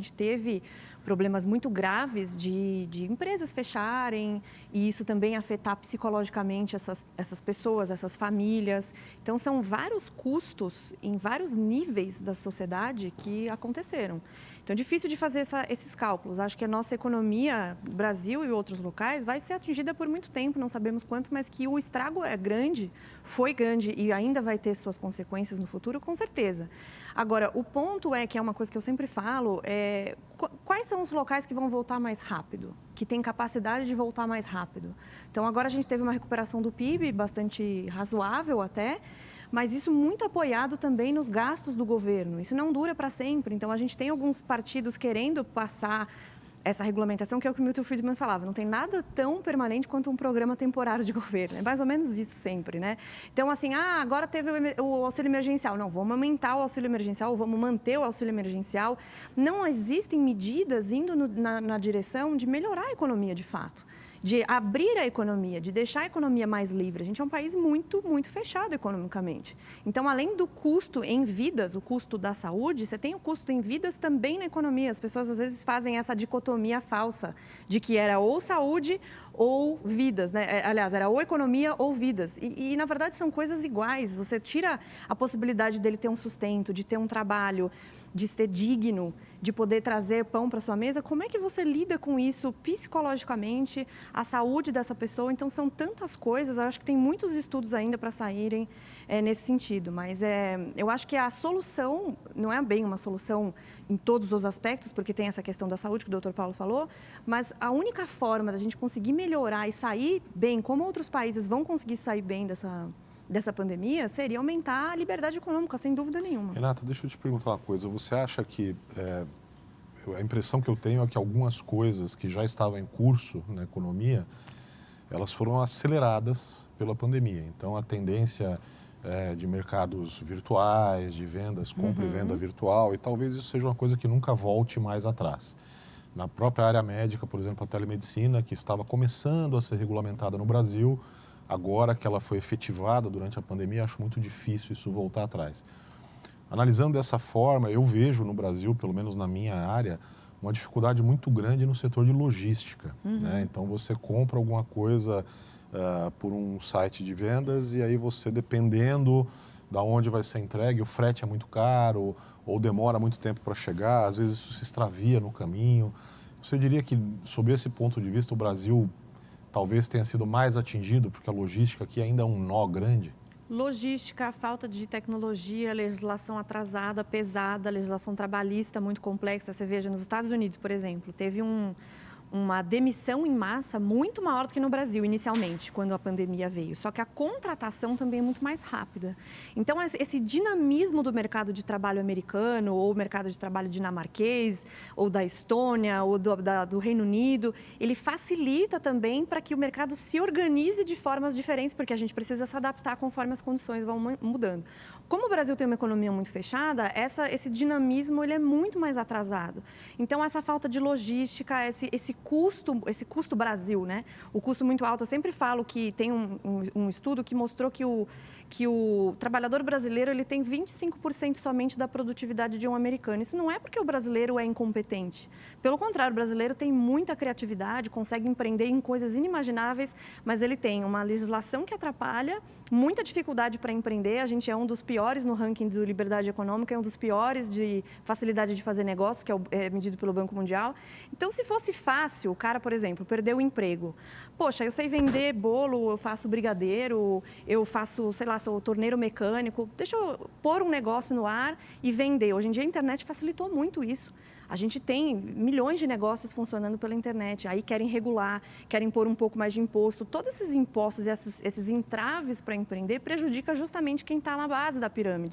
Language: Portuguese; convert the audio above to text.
gente teve problemas muito graves de empresas fecharem e isso também afetar psicologicamente essas pessoas, essas famílias. Então, são vários custos em vários níveis da sociedade que aconteceram. Então, é difícil de fazer esses cálculos. Acho que a nossa economia, Brasil e outros locais, vai ser atingida por muito tempo, não sabemos quanto, mas que o estrago é grande, foi grande e ainda vai ter suas consequências no futuro, com certeza. Agora, o ponto é, que é uma coisa que eu sempre falo, quais são os locais que vão voltar mais rápido, que têm capacidade de voltar mais rápido? Então, agora a gente teve uma recuperação do PIB bastante razoável até, mas isso muito apoiado também nos gastos do governo. Isso não dura para sempre. Então, a gente tem alguns partidos querendo passar essa regulamentação, que é o que o Milton Friedman falava, não tem nada tão permanente quanto um programa temporário de governo. É mais ou menos isso sempre, né? Então, assim, agora teve o auxílio emergencial. Não, vamos aumentar o auxílio emergencial, vamos manter o auxílio emergencial. Não existem medidas indo na direção de melhorar a economia de fato, de abrir a economia, de deixar a economia mais livre. A gente é um país muito, muito fechado economicamente. Então, além do custo em vidas, o custo da saúde, você tem o custo em vidas também na economia. As pessoas, às vezes, fazem essa dicotomia falsa de que era ou saúde ou vidas, né? Aliás, era ou economia ou vidas. E, na verdade, são coisas iguais. Você tira a possibilidade dele ter um sustento, de ter um trabalho, de ser digno, de poder trazer pão para sua mesa. Como é que você lida com isso psicologicamente, a saúde dessa pessoa? Então, são tantas coisas. Eu acho que tem muitos estudos ainda para saírem nesse sentido. Mas eu acho que a solução não é bem uma solução em todos os aspectos, porque tem essa questão da saúde que o Dr. Paulo falou, mas a única forma da gente conseguir melhorar e sair bem, como outros países vão conseguir sair bem dessa pandemia, seria aumentar a liberdade econômica, sem dúvida nenhuma. Renata, deixa eu te perguntar uma coisa. Você acha que, a impressão que eu tenho é que algumas coisas que já estavam em curso na economia, elas foram aceleradas pela pandemia. Então, a tendência de mercados virtuais, de vendas, compra e venda virtual, e talvez isso seja uma coisa que nunca volte mais atrás. Na própria área médica, por exemplo, a telemedicina, que estava começando a ser regulamentada no Brasil, agora que ela foi efetivada durante a pandemia, acho muito difícil isso voltar atrás. Analisando dessa forma, eu vejo no Brasil, pelo menos na minha área, uma dificuldade muito grande no setor de logística, né? Então, você compra alguma coisa por um site de vendas e aí você, dependendo da onde vai ser entregue, o frete é muito caro ou demora muito tempo para chegar, às vezes isso se extravia no caminho. Você diria que, sob esse ponto de vista, o Brasil talvez tenha sido mais atingido, porque a logística aqui ainda é um nó grande? Logística, falta de tecnologia, legislação atrasada, pesada, legislação trabalhista muito complexa. Você veja, nos Estados Unidos, por exemplo, teve uma demissão em massa muito maior do que no Brasil, inicialmente, quando a pandemia veio. Só que a contratação também é muito mais rápida. Então, esse dinamismo do mercado de trabalho americano, ou mercado de trabalho dinamarquês, ou da Estônia, ou do Reino Unido, ele facilita também para que o mercado se organize de formas diferentes, porque a gente precisa se adaptar conforme as condições vão mudando. Como o Brasil tem uma economia muito fechada, esse dinamismo ele é muito mais atrasado. Então, essa falta de logística, esse custo Brasil, né? O custo muito alto. Eu sempre falo que tem um estudo que mostrou que o trabalhador brasileiro ele tem 25% somente da produtividade de um americano. Isso não é porque o brasileiro é incompetente. Pelo contrário, o brasileiro tem muita criatividade, consegue empreender em coisas inimagináveis, mas ele tem uma legislação que atrapalha, muita dificuldade para empreender. A gente é um dos piores no ranking de liberdade econômica, é um dos piores de facilidade de fazer negócio, que é medido pelo Banco Mundial. Então, se fosse fácil, o cara, por exemplo, perdeu o emprego. Poxa, eu sei vender bolo, eu faço brigadeiro, eu faço, sei lá, sou torneiro mecânico. Deixa eu pôr um negócio no ar e vender. Hoje em dia a internet facilitou muito isso. A gente tem milhões de negócios funcionando pela internet. Aí querem regular, querem pôr um pouco mais de imposto. Todos esses impostos e esses entraves para empreender prejudicam justamente quem está na base da pirâmide.